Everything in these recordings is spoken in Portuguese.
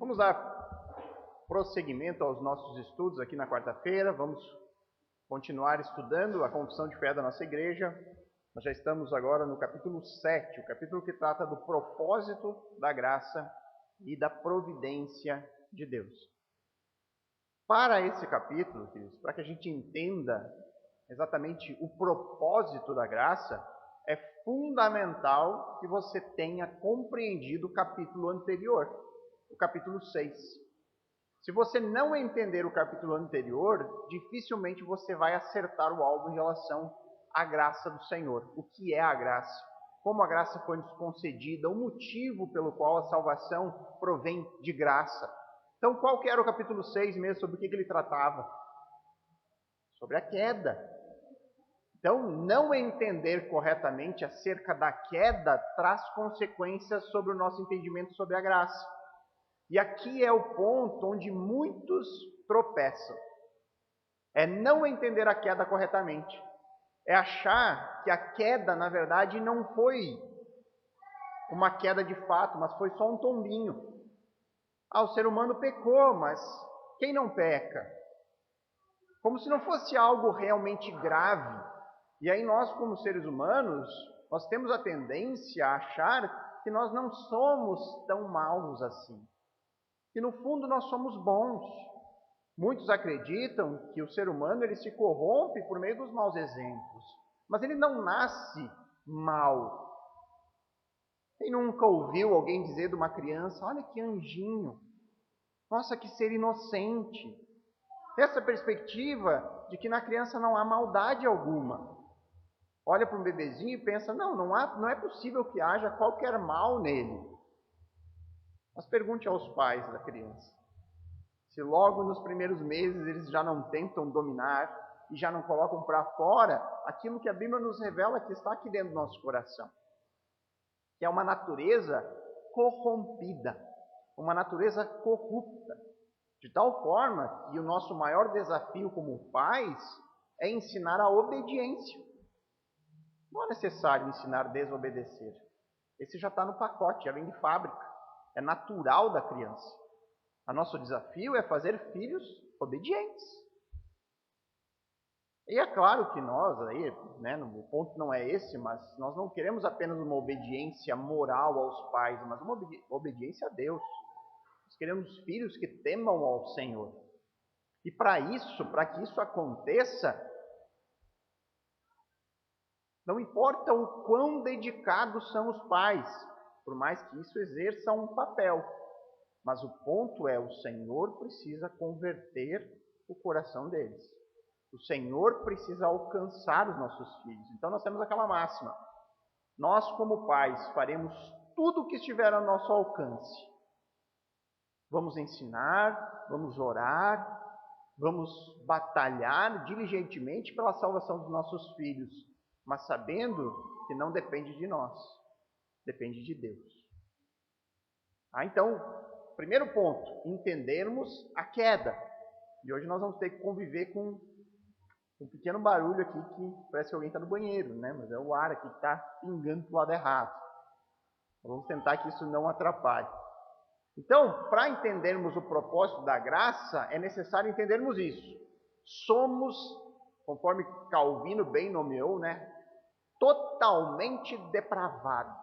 Vamos dar prosseguimento aos nossos estudos aqui na quarta-feira. Vamos continuar estudando a confissão de fé da nossa igreja. Nós já estamos agora no capítulo 7, o capítulo que trata do propósito da graça e da providência de Deus. Para esse capítulo, queridos, para que a gente entenda exatamente o propósito da graça, é fundamental que você tenha compreendido o capítulo anterior, o capítulo 6. Se você não entender o capítulo anterior, dificilmente você vai acertar o alvo em relação à graça do Senhor. O que é a graça? Como a graça foi nos concedida? O motivo pelo qual a salvação provém de graça. Então, qual que era o capítulo 6 mesmo? Sobre o que ele tratava? Sobre a queda. Então, não entender corretamente acerca da queda traz consequências sobre o nosso entendimento sobre a graça. E aqui é o ponto onde muitos tropeçam. É não entender a queda corretamente. É achar que a queda, na verdade, não foi uma queda de fato, mas foi só um tombinho. O ser humano pecou, mas quem não peca? Como se não fosse algo realmente grave. E aí nós, como seres humanos, nós temos a tendência a achar que nós não somos tão maus assim. Que no fundo nós somos bons. Muitos acreditam que o ser humano ele se corrompe por meio dos maus exemplos. Mas ele não nasce mal. Quem nunca ouviu alguém dizer de uma criança, olha que anjinho, nossa, que ser inocente. Essa perspectiva de que na criança não há maldade alguma. Olha para um bebezinho e pensa, não é possível que haja qualquer mal nele. Mas pergunte aos pais da criança. Se logo nos primeiros meses eles já não tentam dominar e já não colocam para fora aquilo que a Bíblia nos revela que está aqui dentro do nosso coração. Que é uma natureza corrompida, uma natureza corrupta. De tal forma que o nosso maior desafio como pais é ensinar a obediência. Não é necessário ensinar a desobedecer. Esse já está no pacote, já vem de fábrica. É natural da criança. O nosso desafio é fazer filhos obedientes. E é claro que nós, o ponto não é esse, mas nós não queremos apenas uma obediência moral aos pais, mas uma obediência a Deus. Nós queremos filhos que temam ao Senhor. E para que isso aconteça, não importa o quão dedicados são os pais, por mais que isso exerça um papel. Mas o ponto é, o Senhor precisa converter o coração deles. O Senhor precisa alcançar os nossos filhos. Então nós temos aquela máxima. Nós, como pais, faremos tudo o que estiver ao nosso alcance. Vamos ensinar, vamos orar, vamos batalhar diligentemente pela salvação dos nossos filhos, mas sabendo que não depende de nós, depende de Deus. Então, primeiro ponto, entendermos a queda. E hoje nós vamos ter que conviver com um pequeno barulho aqui que parece que alguém está no banheiro, né? Mas é o ar aqui que está pingando para o lado errado. Vamos tentar que isso não atrapalhe. Então, para entendermos o propósito da graça, é necessário entendermos isso. Somos, conforme Calvino bem nomeou, totalmente depravados,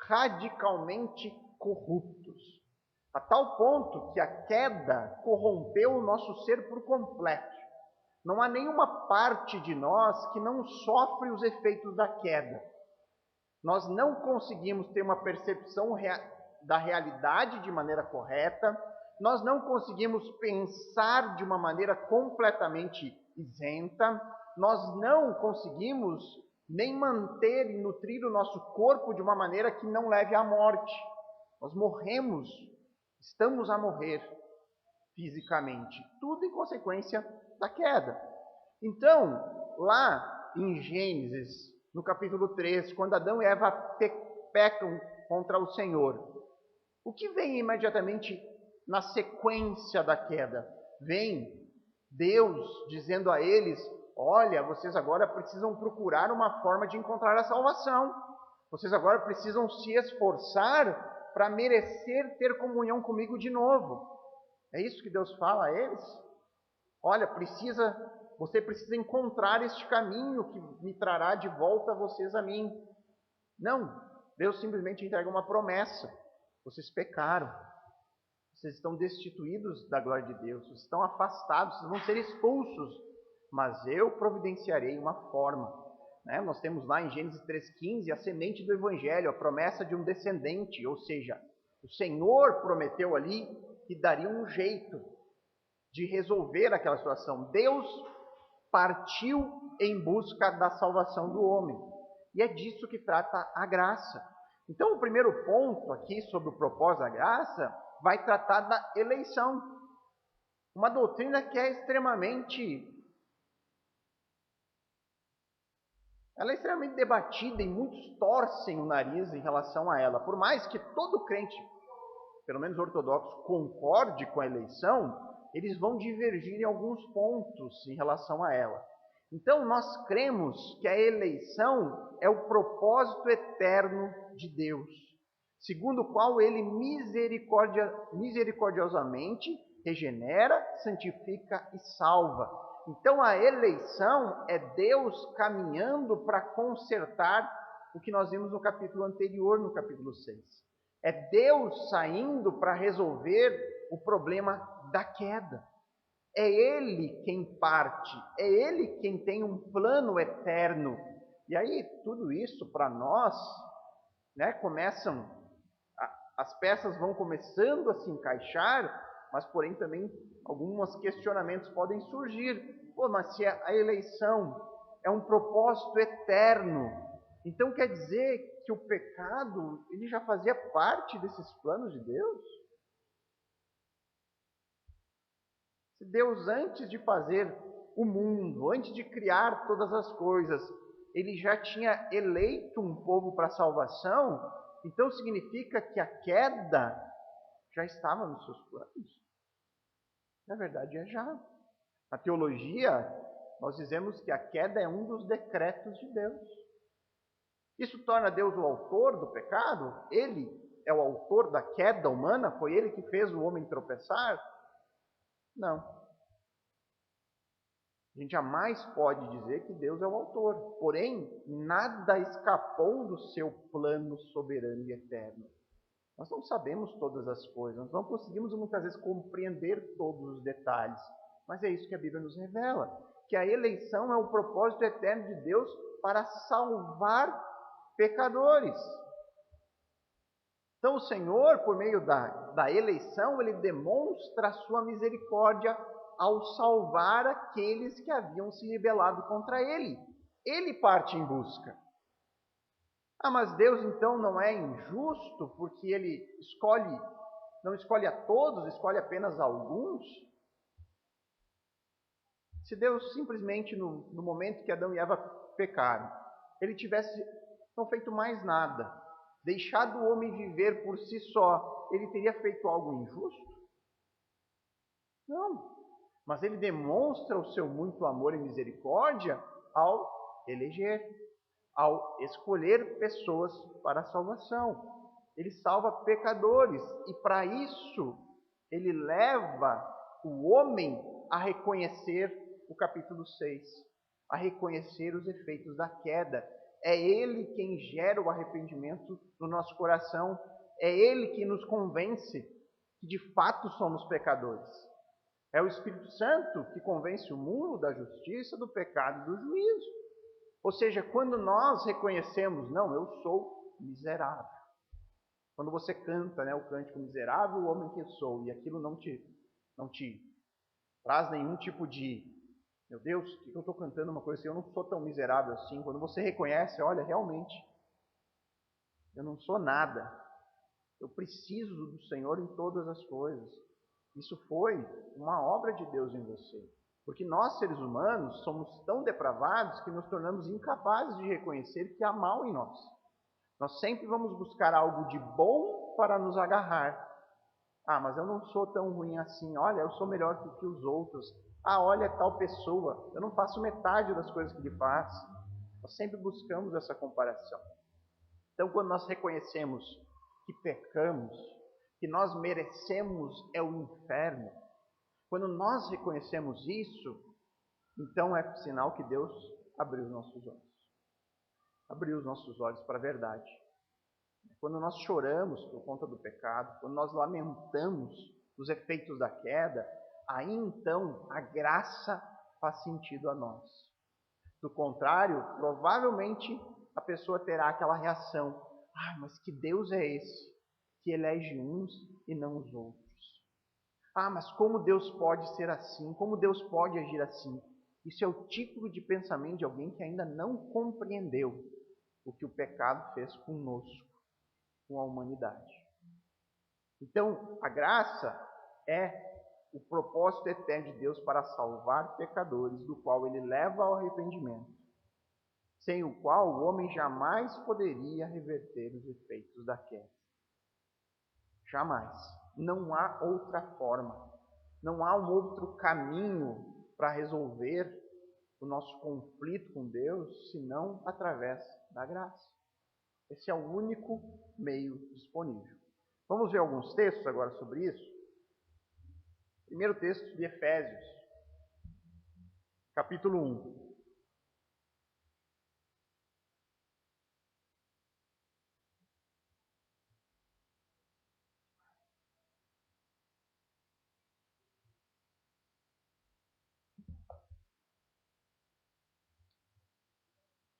radicalmente corruptos, a tal ponto que a queda corrompeu o nosso ser por completo. Não há nenhuma parte de nós que não sofre os efeitos da queda. Nós não conseguimos ter uma percepção da realidade de maneira correta, nós não conseguimos pensar de uma maneira completamente isenta, nós não conseguimos nem manter e nutrir o nosso corpo de uma maneira que não leve à morte. Nós morremos, estamos a morrer fisicamente, tudo em consequência da queda. Então, lá em Gênesis, no capítulo 3, quando Adão e Eva pecam contra o Senhor, o que vem imediatamente na sequência da queda? Vem Deus dizendo a eles, olha, vocês agora precisam procurar uma forma de encontrar a salvação. Vocês agora precisam se esforçar para merecer ter comunhão comigo de novo. É isso que Deus fala a eles. Olha, você precisa encontrar este caminho que me trará de volta vocês a mim. Não, Deus simplesmente entrega uma promessa. Vocês pecaram. Vocês estão destituídos da glória de Deus. Vocês estão afastados, vocês vão ser expulsos. Mas eu providenciarei uma forma. Nós temos lá em Gênesis 3,15 a semente do Evangelho, a promessa de um descendente. Ou seja, o Senhor prometeu ali que daria um jeito de resolver aquela situação. Deus partiu em busca da salvação do homem. E é disso que trata a graça. Então, o primeiro ponto aqui sobre o propósito da graça vai tratar da eleição. Uma doutrina que é extremamente debatida e muitos torcem o nariz em relação a ela. Por mais que todo crente, pelo menos ortodoxo, concorde com a eleição, eles vão divergir em alguns pontos em relação a ela. Então, nós cremos que a eleição é o propósito eterno de Deus, segundo o qual Ele misericordiosamente regenera, santifica e salva. Então, a eleição é Deus caminhando para consertar o que nós vimos no capítulo anterior, no capítulo 6. É Deus saindo para resolver o problema da queda. É Ele quem parte, é Ele quem tem um plano eterno. E aí, tudo isso para nós, as peças vão começando a se encaixar, mas porém também alguns questionamentos podem surgir. Mas se a eleição é um propósito eterno, então quer dizer que o pecado ele já fazia parte desses planos de Deus? Se Deus, antes de fazer o mundo, antes de criar todas as coisas, Ele já tinha eleito um povo para a salvação, então significa que a queda já estava nos seus planos? Na verdade, é já. Na teologia, nós dizemos que a queda é um dos decretos de Deus. Isso torna Deus o autor do pecado? Ele é o autor da queda humana? Foi Ele que fez o homem tropeçar? Não. A gente jamais pode dizer que Deus é o autor. Porém, nada escapou do seu plano soberano e eterno. Nós não sabemos todas as coisas, nós não conseguimos muitas vezes compreender todos os detalhes. Mas é isso que a Bíblia nos revela, que a eleição é o propósito eterno de Deus para salvar pecadores. Então o Senhor, por meio da eleição, Ele demonstra a sua misericórdia ao salvar aqueles que haviam se rebelado contra Ele. Ele parte em busca. Mas Deus então não é injusto porque Ele não escolhe a todos, escolhe apenas alguns? Se Deus simplesmente no momento que Adão e Eva pecaram, Ele tivesse não feito mais nada, deixado o homem viver por si só, Ele teria feito algo injusto? Não. Mas Ele demonstra o seu muito amor e misericórdia ao eleger, ao escolher pessoas para a salvação. Ele salva pecadores e para isso Ele leva o homem a reconhecer o capítulo 6, a reconhecer os efeitos da queda. É Ele quem gera o arrependimento no nosso coração, é Ele que nos convence que de fato somos pecadores. É o Espírito Santo que convence o mundo da justiça, do pecado e do juízo. Ou seja, quando nós reconhecemos, não, eu sou miserável. Quando você canta o cântico miserável, o homem que eu sou, e aquilo não te traz nenhum tipo de, meu Deus, o que eu estou cantando uma coisa assim, eu não sou tão miserável assim. Quando você reconhece, olha, realmente, eu não sou nada. Eu preciso do Senhor em todas as coisas. Isso foi uma obra de Deus em você. Porque nós, seres humanos, somos tão depravados que nos tornamos incapazes de reconhecer que há mal em nós. Nós sempre vamos buscar algo de bom para nos agarrar. Mas eu não sou tão ruim assim. Olha, eu sou melhor que os outros. Olha tal pessoa. Eu não faço metade das coisas que ele faz. Nós sempre buscamos essa comparação. Então, quando nós reconhecemos que pecamos, que nós merecemos é o inferno, quando nós reconhecemos isso, então é sinal que Deus abriu os nossos olhos. Abriu os nossos olhos para a verdade. Quando nós choramos por conta do pecado, quando nós lamentamos os efeitos da queda, aí então a graça faz sentido a nós. Do contrário, provavelmente a pessoa terá aquela reação: ah, mas que Deus é esse que elege uns e não os outros? Ah, mas como Deus pode ser assim? Como Deus pode agir assim? Isso é o tipo de pensamento de alguém que ainda não compreendeu o que o pecado fez conosco, com a humanidade. Então, a graça é o propósito eterno de Deus para salvar pecadores, do qual ele leva ao arrependimento, sem o qual o homem jamais poderia reverter os efeitos da queda. Jamais. Não há outra forma. Não há um outro caminho para resolver o nosso conflito com Deus, senão através da graça. Esse é o único meio disponível. Vamos ver alguns textos agora sobre isso? Primeiro texto de Efésios, capítulo 1.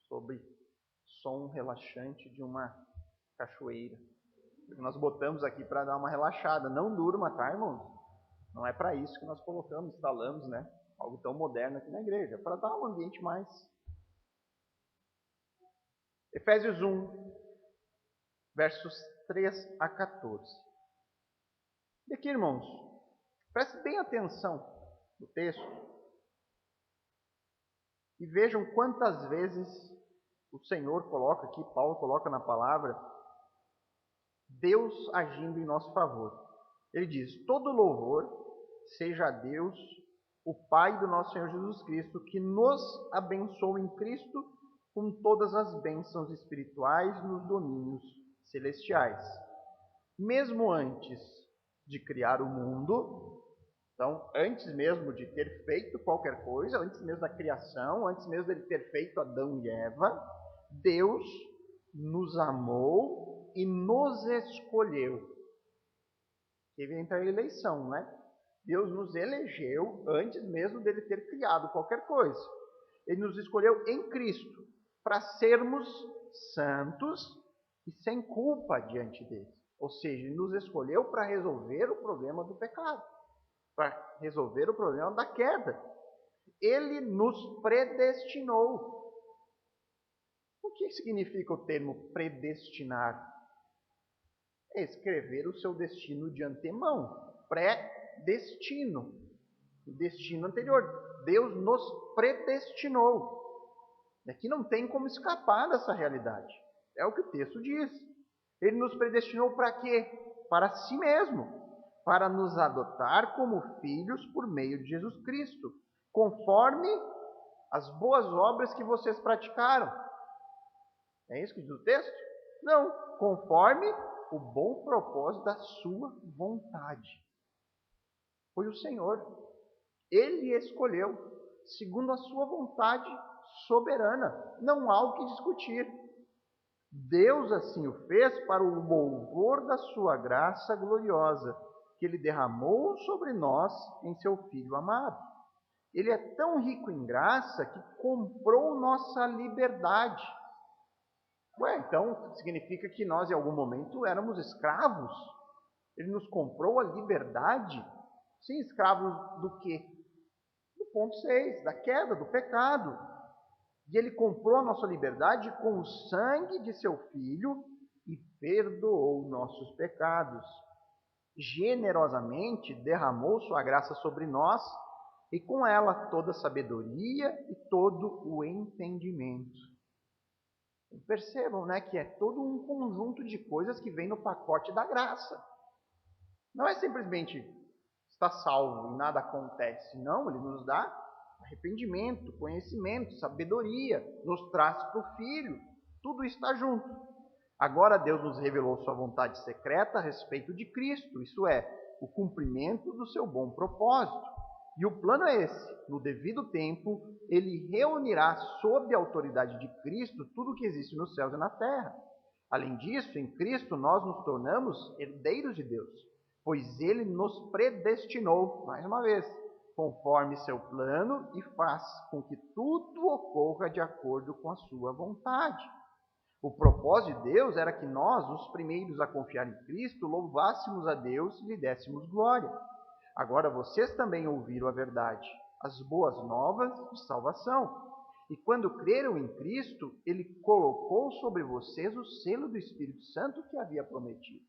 Sobre som relaxante de uma cachoeira. Nós botamos aqui para dar uma relaxada. Não durma, tá, irmãos? Não é para isso que nós colocamos, instalamos, né? Algo tão moderno aqui na igreja. Para dar um ambiente mais... Efésios 1, versos 3 a 14. E aqui, irmãos, preste bem atenção no texto e vejam quantas vezes o Senhor coloca aqui, Paulo coloca na palavra, Deus agindo em nosso favor. Ele diz: todo louvor seja a Deus, o Pai do nosso Senhor Jesus Cristo, que nos abençoou em Cristo com todas as bênçãos espirituais nos domínios celestiais. Mesmo antes de criar o mundo, então, antes mesmo de ter feito qualquer coisa, antes mesmo da criação, antes mesmo de ele ter feito Adão e Eva, Deus nos amou e nos escolheu. Teve então a eleição, né? Deus nos elegeu antes mesmo dele ter criado qualquer coisa. Ele nos escolheu em Cristo para sermos santos e sem culpa diante dele. Ou seja, ele nos escolheu para resolver o problema do pecado, para resolver o problema da queda. Ele nos predestinou. O que significa o termo predestinar? É escrever o seu destino de antemão. Pré-destino. O destino anterior. Deus nos predestinou. E aqui não tem como escapar dessa realidade. É o que o texto diz. Ele nos predestinou para quê? Para si mesmo. Para nos adotar como filhos por meio de Jesus Cristo, conforme as boas obras que vocês praticaram. É isso que diz o texto? Não, conforme o bom propósito da sua vontade. Foi o Senhor. Ele escolheu, segundo a sua vontade soberana. Não há o que discutir. Deus assim o fez para o louvor da sua graça gloriosa, que ele derramou sobre nós em seu Filho amado. Ele é tão rico em graça que comprou nossa liberdade. Então significa que nós em algum momento éramos escravos? Ele nos comprou a liberdade? Sim, escravos do quê? Do ponto 6, da queda, do pecado. E ele comprou a nossa liberdade com o sangue de seu Filho e perdoou nossos pecados. Generosamente derramou sua graça sobre nós e com ela toda a sabedoria e todo o entendimento. Percebam, né, que é todo um conjunto de coisas que vem no pacote da graça. Não é simplesmente está salvo e nada acontece. Não, ele nos dá arrependimento, conhecimento, sabedoria, nos traz para o Filho. Tudo está junto. Agora Deus nos revelou sua vontade secreta a respeito de Cristo, isso é, o cumprimento do seu bom propósito. E o plano é esse: no devido tempo, ele reunirá sob a autoridade de Cristo tudo o que existe nos céus e na terra. Além disso, em Cristo nós nos tornamos herdeiros de Deus, pois ele nos predestinou, mais uma vez, conforme seu plano e faz com que tudo ocorra de acordo com a sua vontade. O propósito de Deus era que nós, os primeiros a confiar em Cristo, louvássemos a Deus e lhe dessemos glória. Agora vocês também ouviram a verdade, as boas novas de salvação. E quando creram em Cristo, ele colocou sobre vocês o selo do Espírito Santo que havia prometido.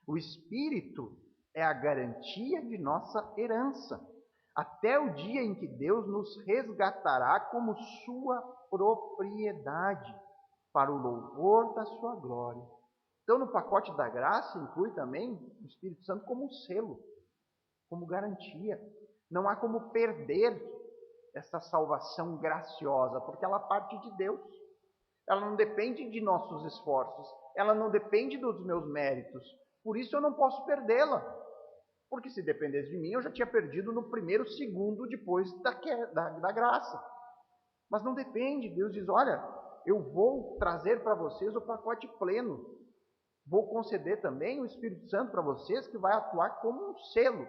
O Espírito é a garantia de nossa herança, até o dia em que Deus nos resgatará como sua propriedade, para o louvor da sua glória. Então, no pacote da graça, inclui também o Espírito Santo como um selo, como garantia. Não há como perder essa salvação graciosa, porque ela parte de Deus. Ela não depende de nossos esforços, ela não depende dos meus méritos. Por isso eu não posso perdê-la. Porque se dependesse de mim, eu já tinha perdido no primeiro segundo depois da graça. Mas não depende. Deus diz, olha, eu vou trazer para vocês o pacote pleno. Vou conceder também o Espírito Santo para vocês, que vai atuar como um selo.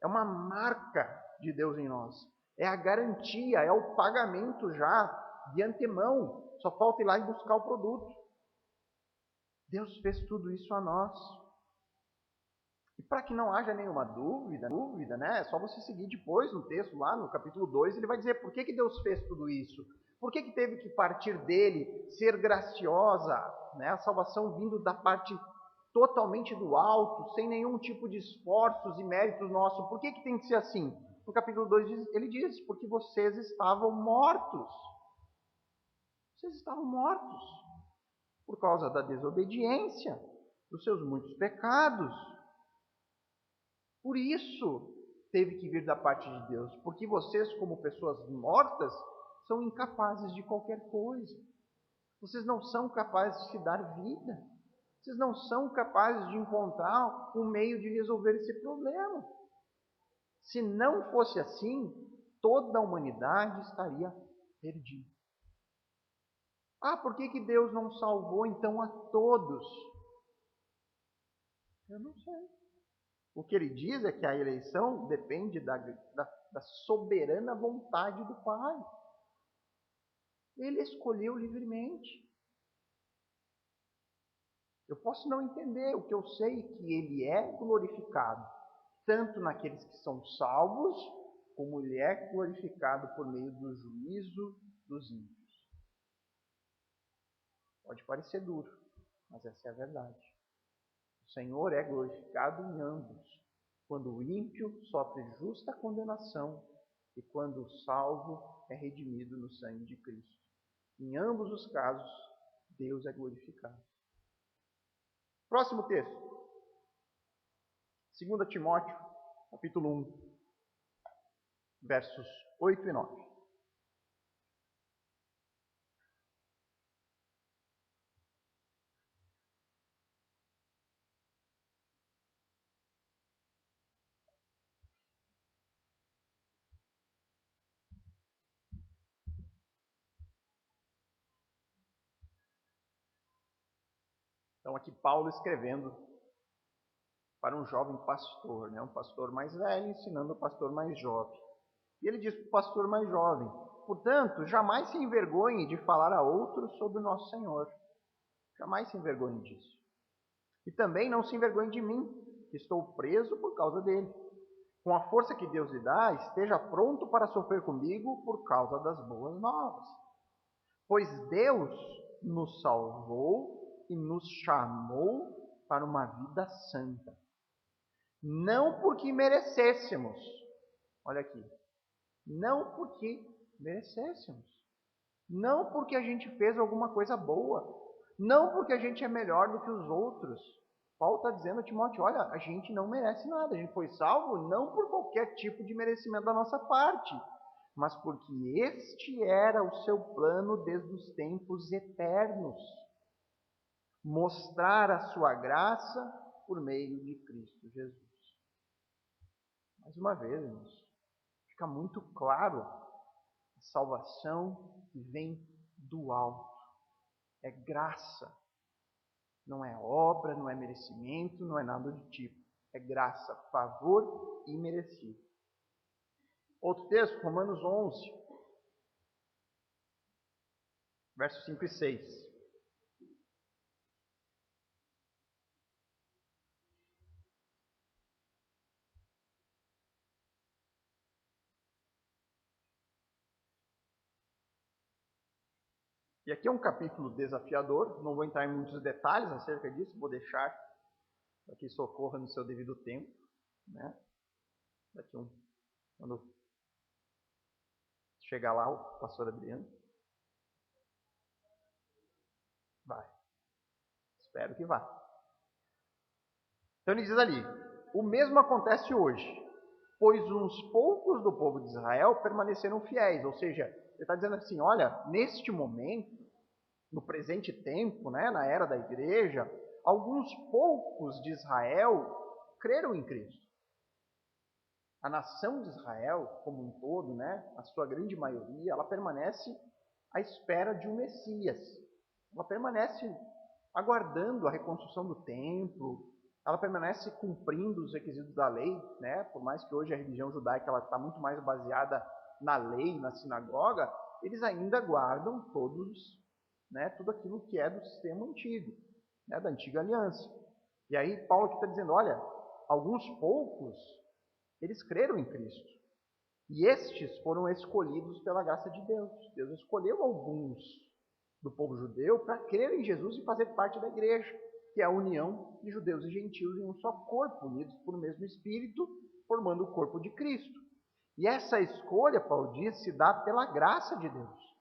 É uma marca de Deus em nós. É a garantia, é o pagamento já de antemão. Só falta ir lá e buscar o produto. Deus fez tudo isso a nós. E para que não haja nenhuma dúvida, né? É só você seguir depois no texto, lá no capítulo 2, ele vai dizer por que Deus fez tudo isso. Por que teve que partir dele, ser graciosa, né? A salvação vindo da parte totalmente do alto, sem nenhum tipo de esforços e méritos nossos. Por que tem que ser assim? No capítulo 2 ele diz, porque vocês estavam mortos. Vocês estavam mortos por causa da desobediência, dos seus muitos pecados. Por isso teve que vir da parte de Deus, porque vocês, como pessoas mortas, são incapazes de qualquer coisa. Vocês não são capazes de se dar vida. Vocês não são capazes de encontrar um meio de resolver esse problema. Se não fosse assim, toda a humanidade estaria perdida. Por que Deus não salvou então a todos? Eu não sei. O que ele diz é que a eleição depende da soberana vontade do Pai. Ele escolheu livremente. Eu posso não entender, o que eu sei é que ele é glorificado, tanto naqueles que são salvos, como ele é glorificado por meio do juízo dos ímpios. Pode parecer duro, mas essa é a verdade. O Senhor é glorificado em ambos, quando o ímpio sofre justa condenação e quando o salvo é redimido no sangue de Cristo. Em ambos os casos, Deus é glorificado. Próximo texto. 2 Timóteo, capítulo 1, versos 8 e 9. Então, aqui Paulo escrevendo para um jovem pastor, né? Um pastor mais velho ensinando o pastor mais jovem. E ele diz para o pastor mais jovem, portanto, jamais se envergonhe de falar a outros sobre o nosso Senhor. Jamais se envergonhe disso. E também não se envergonhe de mim, que estou preso por causa dele. Com a força que Deus lhe dá, esteja pronto para sofrer comigo por causa das boas novas. Pois Deus nos salvou e nos chamou para uma vida santa. Não porque merecêssemos. Olha aqui. Não porque merecêssemos. Não porque a gente fez alguma coisa boa. Não porque a gente é melhor do que os outros. Paulo está dizendo a Timóteo, olha, a gente não merece nada. A gente foi salvo não por qualquer tipo de merecimento da nossa parte, mas porque este era o seu plano desde os tempos eternos. mostrar a sua graça por meio de Cristo Jesus. Mais uma vez, irmãos, fica muito claro a salvação que vem do alto. É graça. Não é obra, não é merecimento, não é nada do tipo. É graça, favor imerecido. Outro texto, Romanos 11, versos 5 e 6. E aqui é um capítulo desafiador, não vou entrar em muitos detalhes acerca disso, vou deixar para que isso ocorra no seu devido tempo, né? Quando chegar lá, o pastor Adriano vai. Espero que vá. Então ele diz ali, o mesmo acontece hoje, pois uns poucos do povo de Israel permaneceram fiéis. Ou seja, ele está dizendo assim, olha, neste momento, no presente tempo, né, na era da igreja, alguns poucos de Israel creram em Cristo. A nação de Israel, como um todo, né, a sua grande maioria, ela permanece à espera de um Messias. Ela permanece aguardando a reconstrução do templo, ela permanece cumprindo os requisitos da lei, né? Por mais que hoje a religião judaica está muito mais baseada na lei, na sinagoga, eles ainda guardam tudo aquilo que é do sistema antigo, né? Da antiga aliança. E aí Paulo aqui está dizendo, olha, alguns poucos, eles creram em Cristo. E estes foram escolhidos pela graça de Deus. Deus escolheu alguns do povo judeu para crer em Jesus e fazer parte da igreja, que é a união de judeus e gentios em um só corpo, unidos por um mesmo Espírito, formando o corpo de Cristo. E essa escolha, Paulo diz, se dá pela graça de Deus.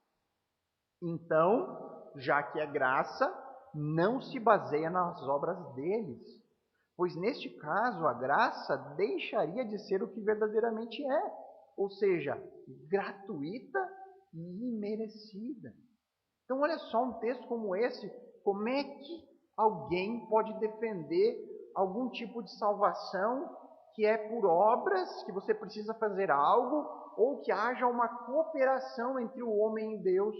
Então, já que é graça, não se baseia nas obras deles, pois neste caso a graça deixaria de ser o que verdadeiramente é, ou seja, gratuita e imerecida. Então, olha só um texto como esse, como é que alguém pode defender algum tipo de salvação que é por obras, que você precisa fazer algo, ou que haja uma cooperação entre o homem e Deus.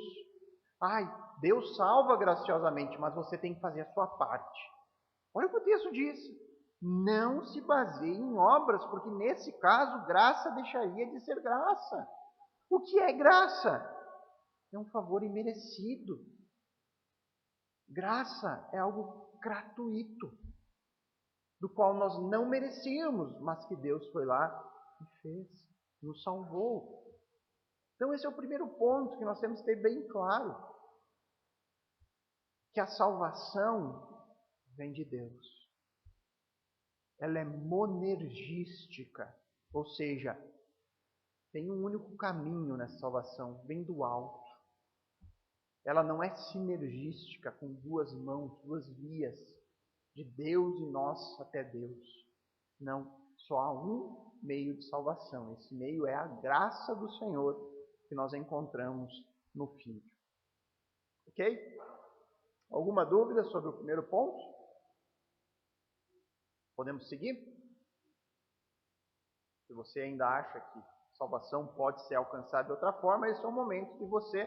Ai, Deus salva graciosamente, mas você tem que fazer a sua parte. Olha o que o texto diz. Não se baseie em obras, porque nesse caso, graça deixaria de ser graça. O que é graça? É um favor imerecido. Graça é algo gratuito, do qual nós não merecíamos, mas que Deus foi lá e fez, nos salvou. Então esse é o primeiro ponto que nós temos que ter bem claro, que a salvação vem de Deus. Ela é monergística, ou seja, tem um único caminho nessa salvação, vem do alto. Ela não é sinergística, com duas mãos, duas vias, de Deus e nós até Deus. Não, só há um meio de salvação. Esse meio é a graça do Senhor que nós encontramos no Filho. Ok? Alguma dúvida sobre o primeiro ponto? Podemos seguir? Se você ainda acha que salvação pode ser alcançada de outra forma, esse é o momento de você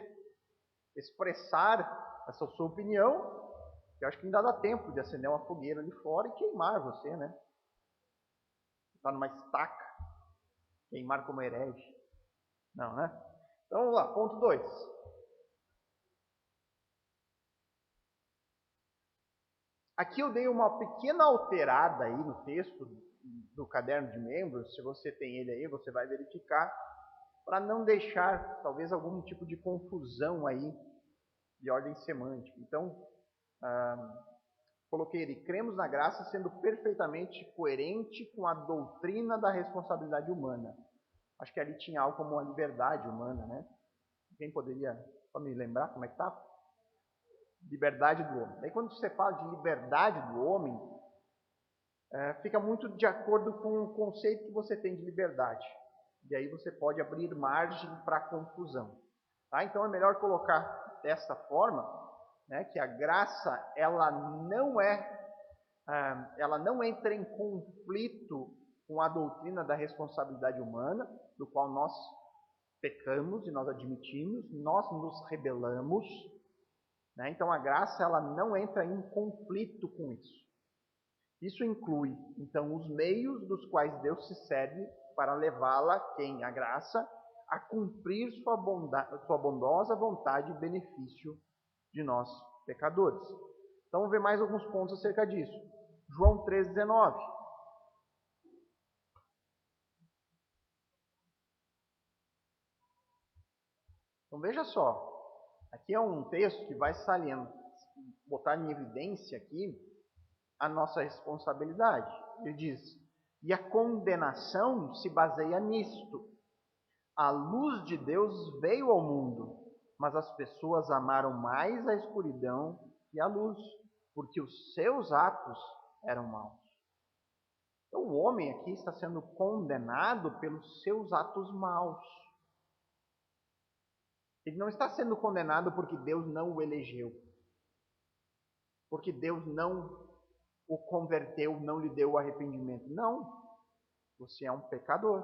expressar essa sua opinião. Eu acho que ainda dá tempo de acender uma fogueira ali fora e queimar você, né? Está numa estaca, queimar como herege. Não, né? Então vamos lá, ponto 2. Aqui eu dei uma pequena alterada aí no texto do caderno de membros. Se você tem ele aí, você vai verificar, para não deixar talvez algum tipo de confusão aí de ordem semântica. Então, coloquei ele, cremos na graça sendo perfeitamente coerente com a doutrina da responsabilidade humana. Acho que ali tinha algo como a liberdade humana, né? Quem poderia me lembrar como é que estava? Liberdade do homem. Daí quando você fala de liberdade do homem, fica muito de acordo com o conceito que você tem de liberdade. E aí você pode abrir margem para confusão. Tá? Então é melhor colocar dessa forma, né, que a graça ela não entra em conflito com a doutrina da responsabilidade humana, do qual nós pecamos e nós admitimos, nós nos rebelamos, né? Então a graça ela não entra em conflito com isso. Isso inclui, então, os meios dos quais Deus se serve para levá-la, quem? A graça, a cumprir sua bondosa vontade e benefício de nós, pecadores. Então, vamos ver mais alguns pontos acerca disso. João 3,19. Então, veja só. Aqui é um texto que vai botar em evidência aqui a nossa responsabilidade. Ele diz, e a condenação se baseia nisto. A luz de Deus veio ao mundo, mas as pessoas amaram mais a escuridão que a luz, porque os seus atos eram maus. Então, o homem aqui está sendo condenado pelos seus atos maus. Ele não está sendo condenado porque Deus não o elegeu, porque Deus não o converteu, não lhe deu o arrependimento. Não. Você é um pecador.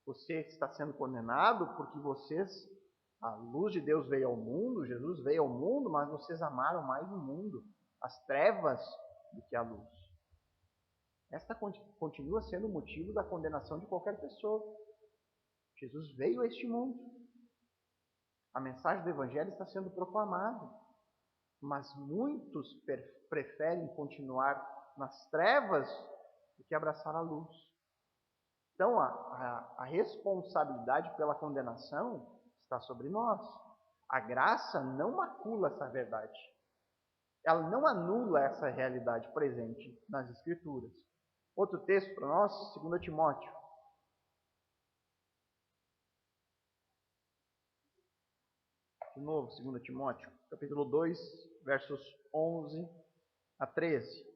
Você está sendo condenado porque a luz de Deus veio ao mundo, Jesus veio ao mundo, mas vocês amaram mais o mundo, as trevas, do que a luz. Esta continua sendo o motivo da condenação de qualquer pessoa. Jesus veio a este mundo. A mensagem do Evangelho está sendo proclamada, mas muitos preferem continuar nas trevas do que abraçar a luz. Então, a responsabilidade pela condenação está sobre nós. A graça não macula essa verdade. Ela não anula essa realidade presente nas Escrituras. Outro texto para nós, 2 Timóteo. De novo, 2 Timóteo, capítulo 2, versos 11 a 13.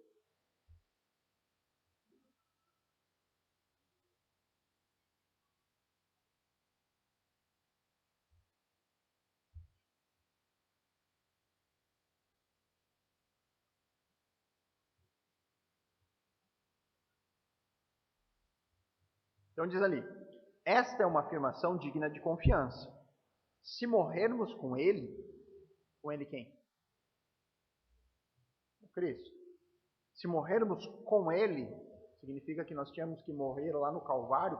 Então diz ali, esta é uma afirmação digna de confiança. Se morrermos com ele quem? O Cristo. Se morrermos com ele, significa que nós tínhamos que morrer lá no Calvário,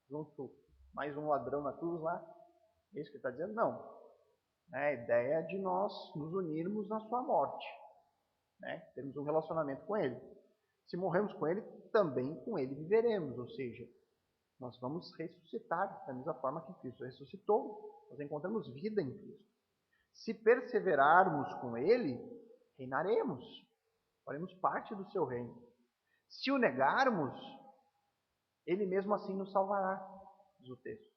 junto mais um ladrão na cruz lá? É isso que ele está dizendo? Não. A ideia é de nós nos unirmos na sua morte, né? Termos um relacionamento com ele. Se morrermos com ele, também com ele viveremos, ou seja, nós vamos ressuscitar da mesma forma que Cristo ressuscitou. Nós encontramos vida em Cristo. Se perseverarmos com ele, reinaremos. Faremos parte do seu reino. Se o negarmos, ele mesmo assim nos salvará, diz o texto.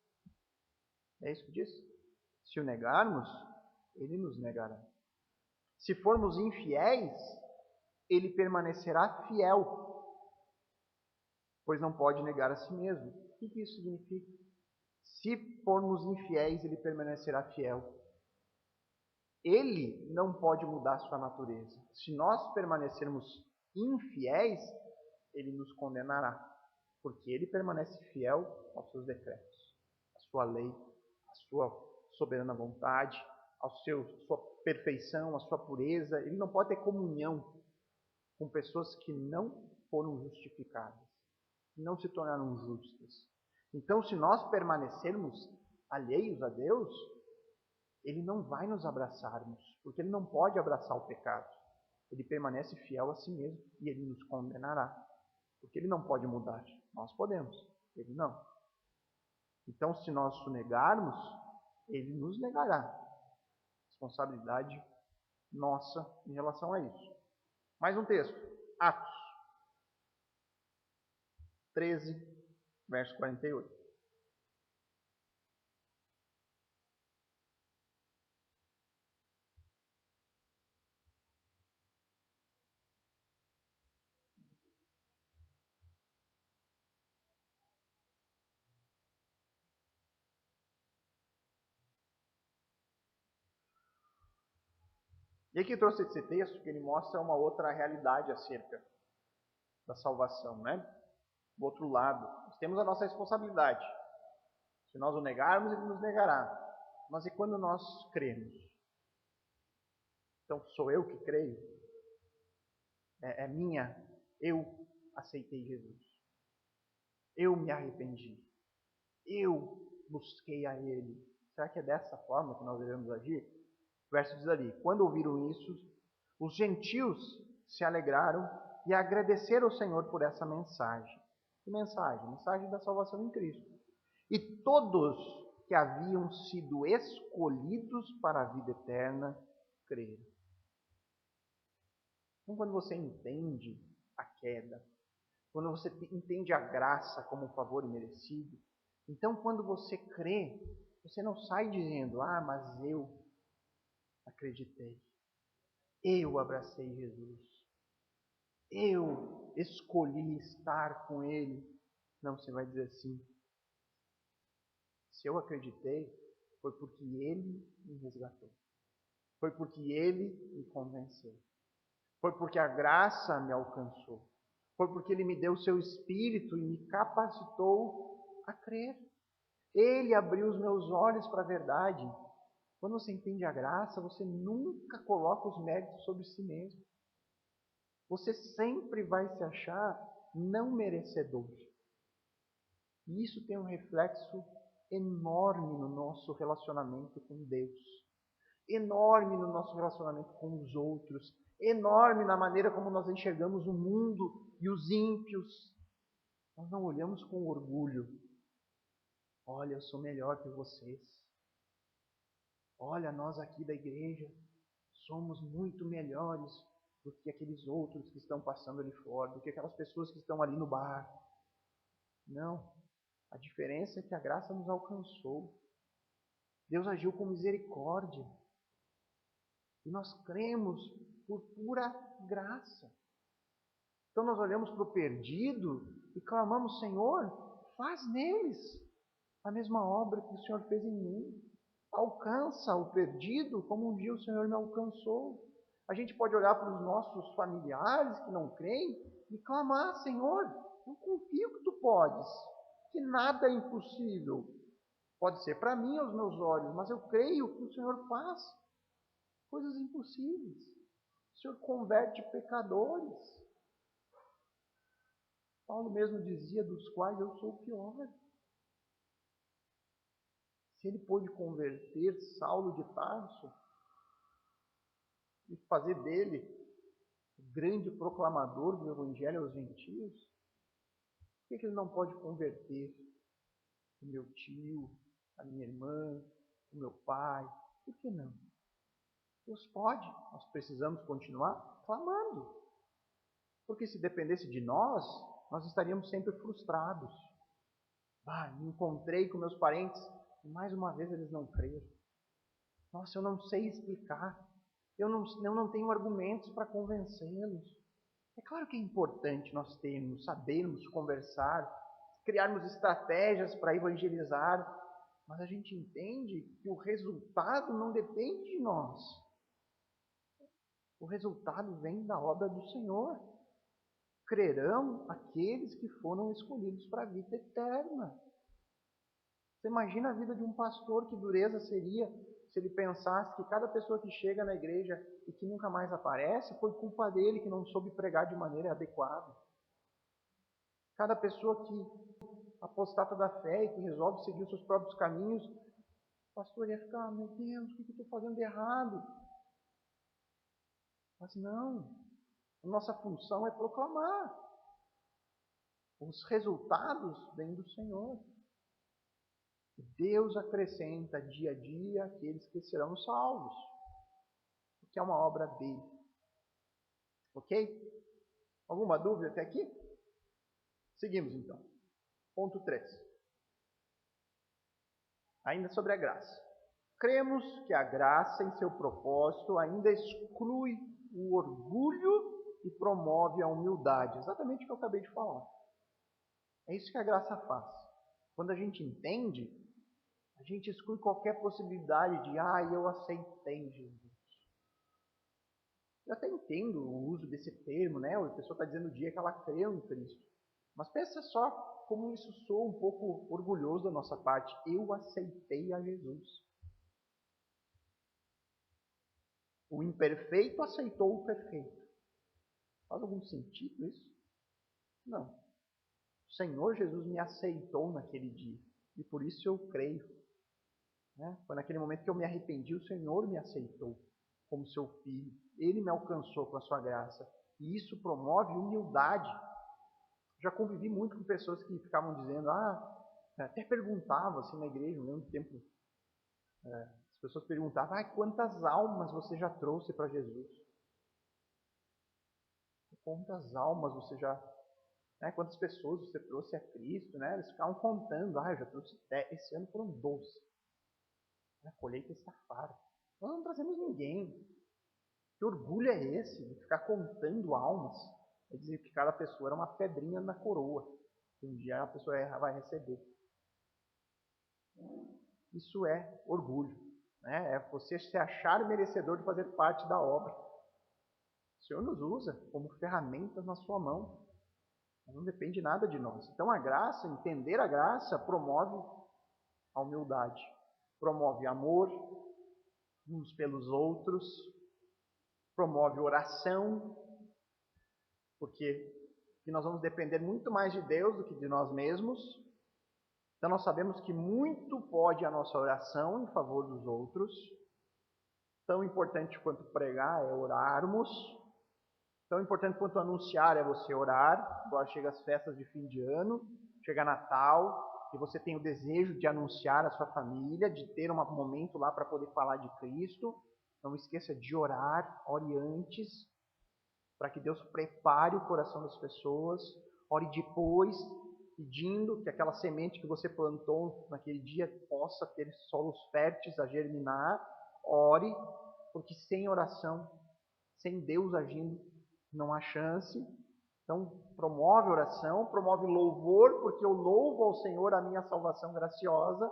É isso que diz? Se o negarmos, ele nos negará. Se formos infiéis, ele permanecerá fiel, pois não pode negar a si mesmo. O que isso significa? Se formos infiéis, ele permanecerá fiel. Ele não pode mudar sua natureza. Se nós permanecermos infiéis, ele nos condenará, porque ele permanece fiel aos seus decretos, à sua lei, à sua soberana vontade, sua perfeição, à sua pureza. Ele não pode ter comunhão com pessoas que não foram justificadas, que não se tornaram justas. Então, se nós permanecermos alheios a Deus, ele não vai nos abraçarmos, porque ele não pode abraçar o pecado. Ele permanece fiel a si mesmo e ele nos condenará, porque ele não pode mudar. Nós podemos, ele não. Então, se nós o negarmos, ele nos negará. Responsabilidade nossa em relação a isso. Mais um texto, Atos 13, verso 48. E aqui trouxe esse texto que ele mostra uma outra realidade acerca da salvação, né? Do outro lado, nós temos a nossa responsabilidade. Se nós o negarmos, ele nos negará. Mas e quando nós cremos? Então, sou eu que creio? É minha? Eu aceitei Jesus. Eu me arrependi. Eu busquei a Ele. Será que é dessa forma que nós devemos agir? O verso diz ali: quando ouviram isso, os gentios se alegraram e agradeceram ao Senhor por essa mensagem. Que mensagem? Mensagem da salvação em Cristo. E todos que haviam sido escolhidos para a vida eterna creram. Então, quando você entende a queda, quando você entende a graça como um favor imerecido, então quando você crê, você não sai dizendo: ah, mas eu acreditei, eu abracei Jesus, eu escolhi estar com Ele. Não, você vai dizer assim: se eu acreditei, foi porque Ele me resgatou, foi porque Ele me convenceu, foi porque a graça me alcançou, foi porque Ele me deu o seu Espírito e me capacitou a crer. Ele abriu os meus olhos para a verdade. Quando você entende a graça, você nunca coloca os méritos sobre si mesmo. Você sempre vai se achar não merecedor. E isso tem um reflexo enorme no nosso relacionamento com Deus, enorme no nosso relacionamento com os outros, enorme na maneira como nós enxergamos o mundo e os ímpios. Nós não olhamos com orgulho. Olha, eu sou melhor que vocês. Olha, nós aqui da igreja somos muito melhores do que aqueles outros que estão passando ali fora, do que aquelas pessoas que estão ali no bar. Não. A diferença é que a graça nos alcançou. Deus agiu com misericórdia. E nós cremos por pura graça. Então nós olhamos para o perdido e clamamos: Senhor, faz neles a mesma obra que o Senhor fez em mim. Alcança o perdido como um dia o Senhor me alcançou. A gente pode olhar para os nossos familiares que não creem e clamar: Senhor, eu confio que Tu podes, que nada é impossível. Pode ser para mim aos meus olhos, mas eu creio que o Senhor faz coisas impossíveis. O Senhor converte pecadores. Paulo mesmo dizia: dos quais eu sou o pior. Se ele pôde converter Saulo de Tarso e fazer dele o grande proclamador do Evangelho aos gentios, por que ele não pode converter o meu tio, a minha irmã, o meu pai? Por que não? Deus pode, nós precisamos continuar clamando. Porque se dependesse de nós estaríamos sempre frustrados. Me encontrei com meus parentes e mais uma vez eles não creram. Nossa, eu não sei explicar. Eu não tenho argumentos para convencê-los. É claro que é importante nós sabermos conversar, criarmos estratégias para evangelizar, mas a gente entende que o resultado não depende de nós. O resultado vem da obra do Senhor. Crerão aqueles que foram escolhidos para a vida eterna. Você imagina a vida de um pastor, que dureza seria se ele pensasse que cada pessoa que chega na igreja e que nunca mais aparece foi culpa dele, que não soube pregar de maneira adequada. Cada pessoa que apostata da fé e que resolve seguir os seus próprios caminhos, o pastor ia ficar: meu Deus, o que eu estou fazendo de errado? Mas não, a nossa função é proclamar. Os resultados vêm do Senhor. Deus acrescenta dia a dia aqueles que serão salvos, porque é uma obra dele. Ok? Alguma dúvida até aqui? Seguimos então. Ponto 3. Ainda sobre a graça. Cremos que a graça, em seu propósito, ainda exclui o orgulho e promove a humildade. Exatamente o que eu acabei de falar. É isso que a graça faz. Quando a gente entende, a gente exclui qualquer possibilidade de: eu aceitei Jesus. Eu até entendo o uso desse termo, né? A pessoa está dizendo o dia que ela creu em Cristo. Mas pensa só como isso soa um pouco orgulhoso da nossa parte. Eu aceitei a Jesus. O imperfeito aceitou o perfeito. Faz algum sentido isso? Não. O Senhor Jesus me aceitou naquele dia. E por isso eu creio. Né? Foi naquele momento que eu me arrependi, o Senhor me aceitou como seu filho. Ele me alcançou com a sua graça. E isso promove humildade. Já convivi muito com pessoas que ficavam dizendo, até perguntavam assim na igreja, no mesmo tempo, as pessoas perguntavam, quantas almas você já trouxe para Jesus? Quantas almas você já, quantas pessoas você trouxe a Cristo, né? Eles ficavam contando, eu já trouxe 10, esse ano foram 12. A colheita está farta. Nós não trazemos ninguém. Que orgulho é esse de ficar contando almas? É dizer que cada pessoa era uma pedrinha na coroa, que um dia a pessoa vai receber. Isso é orgulho. Né? É você se achar merecedor de fazer parte da obra. O Senhor nos usa como ferramentas na sua mão. Não depende nada de nós. Então a graça, entender a graça, promove a humildade. Promove amor uns pelos outros. Promove oração. Porque nós vamos depender muito mais de Deus do que de nós mesmos. Então nós sabemos que muito pode a nossa oração em favor dos outros. Tão importante quanto pregar é orarmos. Tão importante quanto anunciar é você orar. Agora chega as festas de fim de ano, chega Natal, e você tem o desejo de anunciar a sua família, de ter um momento lá para poder falar de Cristo. Não esqueça de orar, ore antes, para que Deus prepare o coração das pessoas. Ore depois, pedindo que aquela semente que você plantou naquele dia possa ter solos férteis a germinar. Ore, porque sem oração, sem Deus agindo, não há chance. Então, promove oração, promove louvor, porque eu louvo ao Senhor a minha salvação graciosa.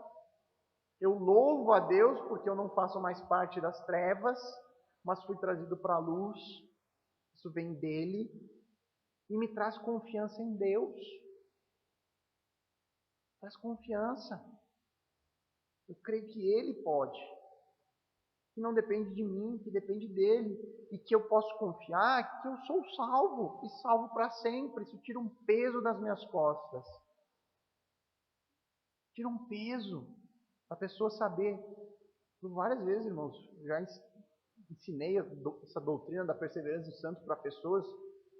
Eu louvo a Deus porque eu não faço mais parte das trevas, mas fui trazido para a luz. Isso vem dele e me traz confiança em Deus. Traz confiança. Eu creio que Ele pode. Que não depende de mim, que depende dele. E que eu posso confiar que eu sou salvo. E salvo para sempre. Isso tira um peso das minhas costas. Tira um peso. A pessoa saber. Por várias vezes, irmãos, já ensinei essa doutrina da perseverança dos santos para pessoas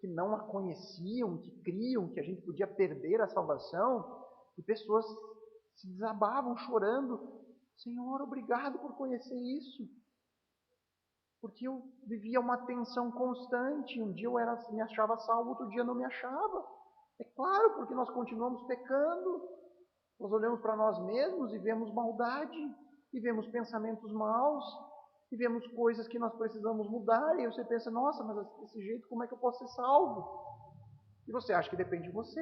que não a conheciam, que criam que a gente podia perder a salvação. E pessoas se desabavam chorando. Senhor, obrigado por conhecer isso. Porque eu vivia uma tensão constante. Um dia eu me achava salvo, outro dia não me achava. É claro, porque nós continuamos pecando. Nós olhamos para nós mesmos e vemos maldade, e vemos pensamentos maus, e vemos coisas que nós precisamos mudar. E você pensa, nossa, mas desse jeito como é que eu posso ser salvo? E você acha que depende de você.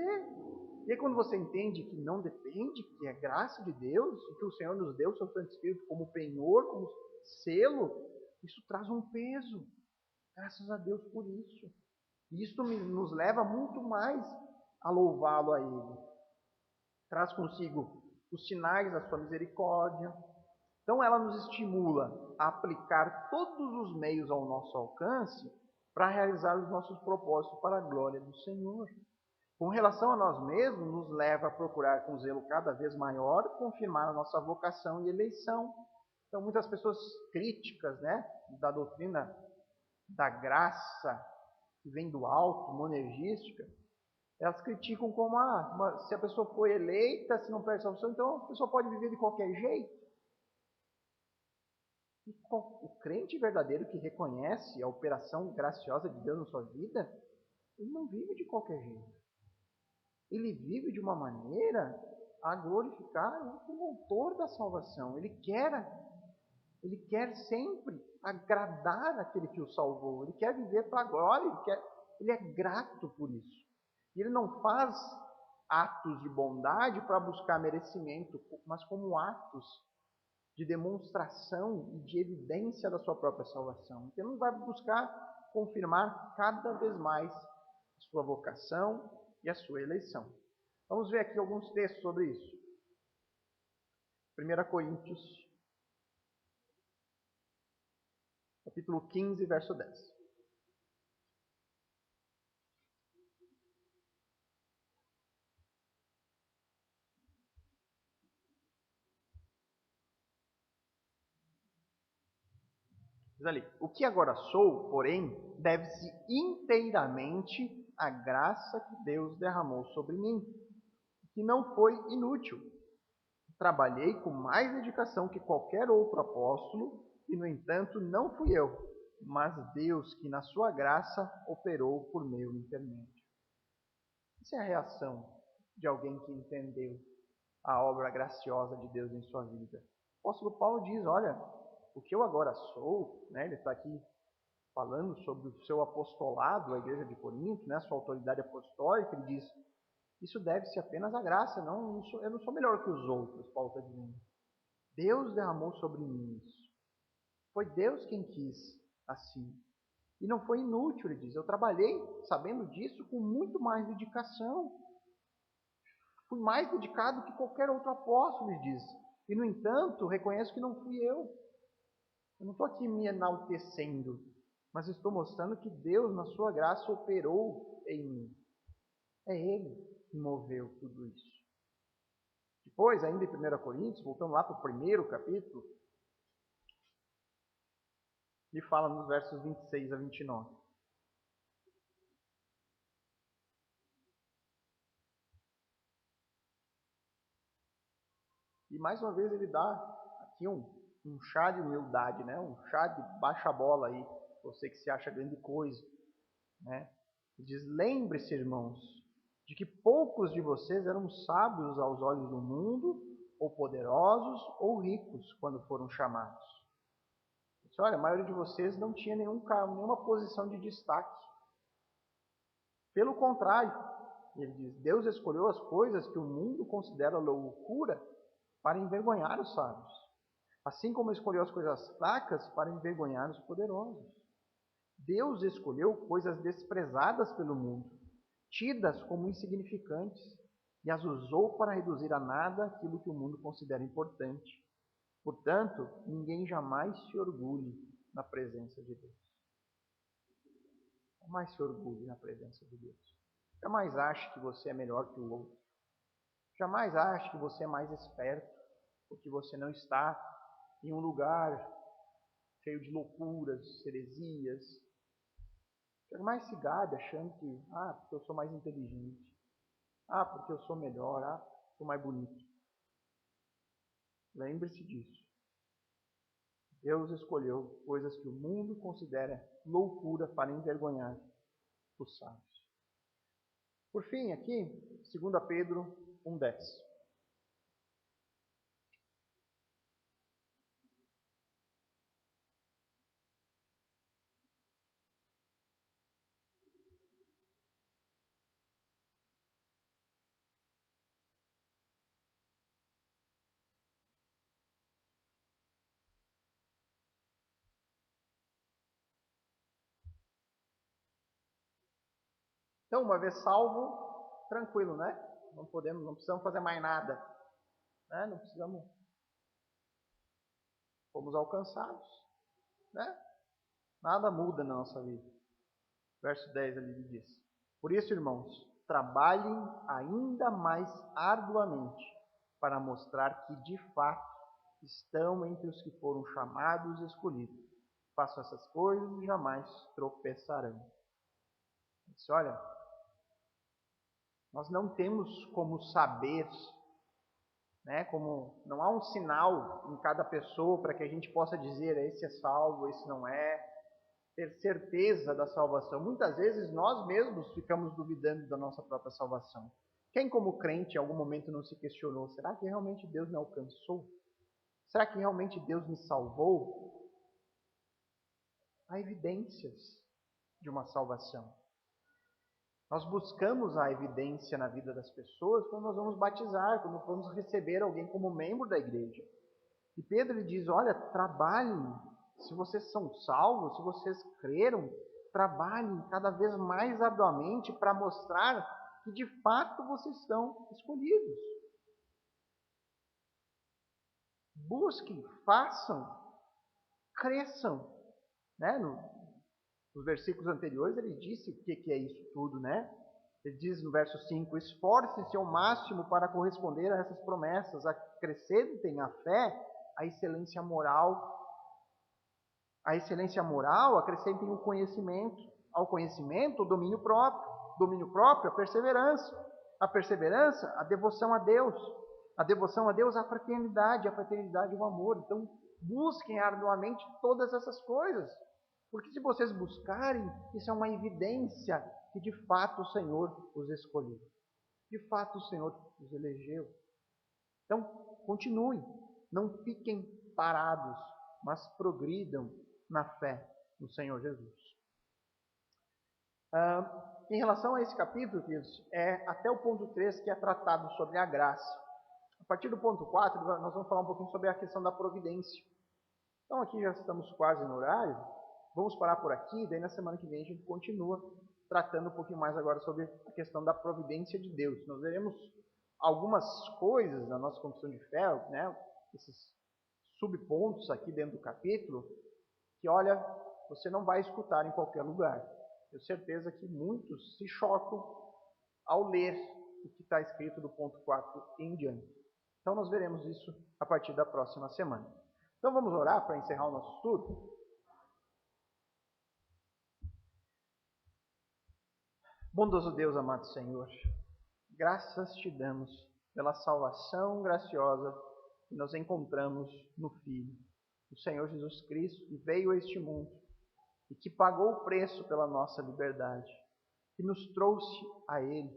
E aí quando você entende que não depende, que é graça de Deus, e que o Senhor nos deu o seu Santo Espírito como penhor, como selo, isso traz um peso. Graças a Deus por isso. E isso nos leva muito mais a louvá-lo a Ele. Traz consigo os sinais da sua misericórdia. Então ela nos estimula a aplicar todos os meios ao nosso alcance para realizar os nossos propósitos para a glória do Senhor. Com relação a nós mesmos, nos leva a procurar com zelo cada vez maior confirmar a nossa vocação e eleição. Então, muitas pessoas críticas, da doutrina da graça que vem do alto, monergística, elas criticam como, se a pessoa foi eleita, se não perde salvação, então a pessoa pode viver de qualquer jeito. E o crente verdadeiro que reconhece a operação graciosa de Deus na sua vida, ele não vive de qualquer jeito. Ele vive de uma maneira a glorificar o autor da salvação. Ele quer sempre agradar aquele que o salvou. Ele quer viver para a glória. Ele é grato por isso. E ele não faz atos de bondade para buscar merecimento, mas como atos de demonstração e de evidência da sua própria salvação. Então ele não vai buscar confirmar cada vez mais a sua vocação e a sua eleição. Vamos ver aqui alguns textos sobre isso. 1 Coríntios, capítulo 15, verso 10. Diz ali: o que agora sou, porém, deve-se inteiramente à graça que Deus derramou sobre mim, que não foi inútil. Trabalhei com mais dedicação que qualquer outro apóstolo, e, no entanto, não fui eu, mas Deus que, na sua graça, operou por meu intermédio. Essa é a reação de alguém que entendeu a obra graciosa de Deus em sua vida. O apóstolo Paulo diz, olha, o que eu agora sou, né, ele está aqui falando sobre o seu apostolado à igreja de Corinto, né, sua autoridade apostólica, ele diz, isso deve-se apenas à graça, eu não sou melhor que os outros, Paulo está dizendo. Deus derramou sobre mim isso. Foi Deus quem quis assim. E não foi inútil, ele diz. Eu trabalhei, sabendo disso, com muito mais dedicação. Fui mais dedicado que qualquer outro apóstolo, ele diz. E, no entanto, reconheço que não fui eu. Eu não estou aqui me enaltecendo, mas estou mostrando que Deus, na sua graça, operou em mim. É Ele que moveu tudo isso. Depois, ainda em 1 Coríntios, voltando lá para o primeiro capítulo, ele fala nos versos 26 a 29. E mais uma vez ele dá aqui um chá de humildade, né? Um chá de baixa bola aí, você que se acha grande coisa, né? Ele diz, lembre-se, irmãos, de que poucos de vocês eram sábios aos olhos do mundo, ou poderosos, ou ricos, quando foram chamados. Ele diz, olha, a maioria de vocês não tinha nenhuma posição de destaque. Pelo contrário, ele diz, Deus escolheu as coisas que o mundo considera loucura para envergonhar os sábios, assim como escolheu as coisas fracas para envergonhar os poderosos. Deus escolheu coisas desprezadas pelo mundo, tidas como insignificantes, e as usou para reduzir a nada aquilo que o mundo considera importante. Portanto, ninguém jamais se orgulhe na presença de Deus. Jamais se orgulhe na presença de Deus. Jamais ache que você é melhor que o outro. Jamais ache que você é mais esperto, porque você não está em um lugar cheio de loucuras, heresias. Jamais se gabe achando que, porque eu sou mais inteligente. Porque eu sou melhor. Sou mais bonito. Lembre-se disso. Deus escolheu coisas que o mundo considera loucura para envergonhar os sábios. Por fim, aqui, 2 Pedro 1,10. Então, uma vez salvo, tranquilo, né? Não precisamos fazer mais nada. Né? Não precisamos. Fomos alcançados. Né? Nada muda na nossa vida. Verso 10 ali diz: por isso, irmãos, trabalhem ainda mais arduamente para mostrar que, de fato, estão entre os que foram chamados e escolhidos. Façam essas coisas e jamais tropeçarão. Ele disse, olha, nós não temos como saber, né, como não há um sinal em cada pessoa para que a gente possa dizer esse é salvo, esse não é, ter certeza da salvação. Muitas vezes nós mesmos ficamos duvidando da nossa própria salvação. Quem como crente em algum momento não se questionou, será que realmente Deus me alcançou? Será que realmente Deus me salvou? Há evidências de uma salvação. Nós buscamos a evidência na vida das pessoas quando nós vamos batizar, quando vamos receber alguém como membro da igreja. E Pedro lhe diz, olha, trabalhem, se vocês são salvos, se vocês creram, trabalhem cada vez mais arduamente para mostrar que de fato vocês são escolhidos. Busquem, façam, cresçam. Né? Nos versículos anteriores ele disse o que é isso tudo, né? Ele diz no verso 5, esforcem-se ao máximo para corresponder a essas promessas, acrescentem à fé a excelência moral. A excelência moral, acrescentem o conhecimento. Ao conhecimento, o domínio próprio. Domínio próprio, a perseverança. A perseverança, a devoção a Deus. A devoção a Deus, a fraternidade o amor. Então, busquem arduamente todas essas coisas. Porque se vocês buscarem, isso é uma evidência que de fato o Senhor os escolheu. De fato o Senhor os elegeu. Então, continuem. Não fiquem parados, mas progridam na fé no Senhor Jesus. Em relação a esse capítulo, queridos, é até o ponto 3 que é tratado sobre a graça. A partir do ponto 4, nós vamos falar um pouquinho sobre a questão da providência. Então aqui já estamos quase no horário, vamos parar por aqui, daí na semana que vem a gente continua tratando um pouquinho mais agora sobre a questão da providência de Deus. Nós veremos algumas coisas na nossa confissão de fé, né, esses subpontos aqui dentro do capítulo, que olha, você não vai escutar em qualquer lugar. Tenho certeza que muitos se chocam ao ler o que está escrito do ponto 4 em diante. Então nós veremos isso a partir da próxima semana. Então vamos orar para encerrar o nosso estudo? Bondoso Deus, amado Senhor, graças te damos pela salvação graciosa que nós encontramos no Filho, o Senhor Jesus Cristo, que veio a este mundo e que pagou o preço pela nossa liberdade, que nos trouxe a Ele,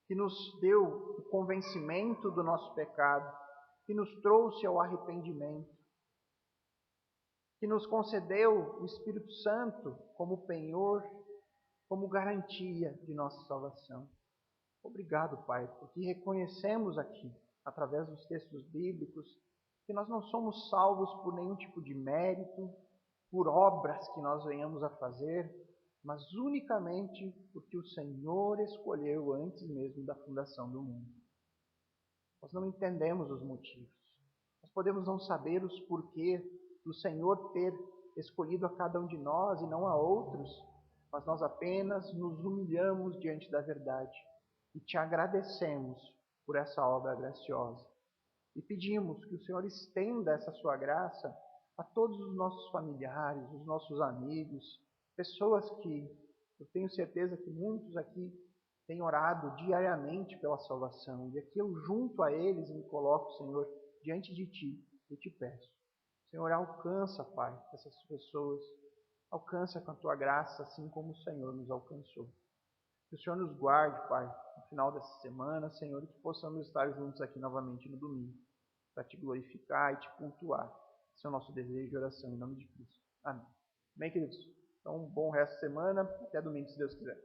que nos deu o convencimento do nosso pecado, que nos trouxe ao arrependimento, que nos concedeu o Espírito Santo como penhor, como garantia de nossa salvação. Obrigado, Pai, porque reconhecemos aqui, através dos textos bíblicos, que nós não somos salvos por nenhum tipo de mérito, por obras que nós venhamos a fazer, mas unicamente porque o Senhor escolheu antes mesmo da fundação do mundo. Nós não entendemos os motivos. Nós podemos não saber os porquês do Senhor ter escolhido a cada um de nós e não a outros, mas nós apenas nos humilhamos diante da verdade e te agradecemos por essa obra graciosa. E pedimos que o Senhor estenda essa sua graça a todos os nossos familiares, os nossos amigos, pessoas que eu tenho certeza que muitos aqui têm orado diariamente pela salvação. E aqui eu junto a eles me coloco, Senhor, diante de Ti e te peço. Senhor, alcança, Pai, essas pessoas. Alcança com a Tua graça, assim como o Senhor nos alcançou. Que o Senhor nos guarde, Pai, no final dessa semana, Senhor, e que possamos estar juntos aqui novamente no domingo, para Te glorificar e Te cultuar. Esse é o nosso desejo e oração, em nome de Cristo. Amém. Bem, queridos? Então, um bom resto de semana. Até domingo, se Deus quiser.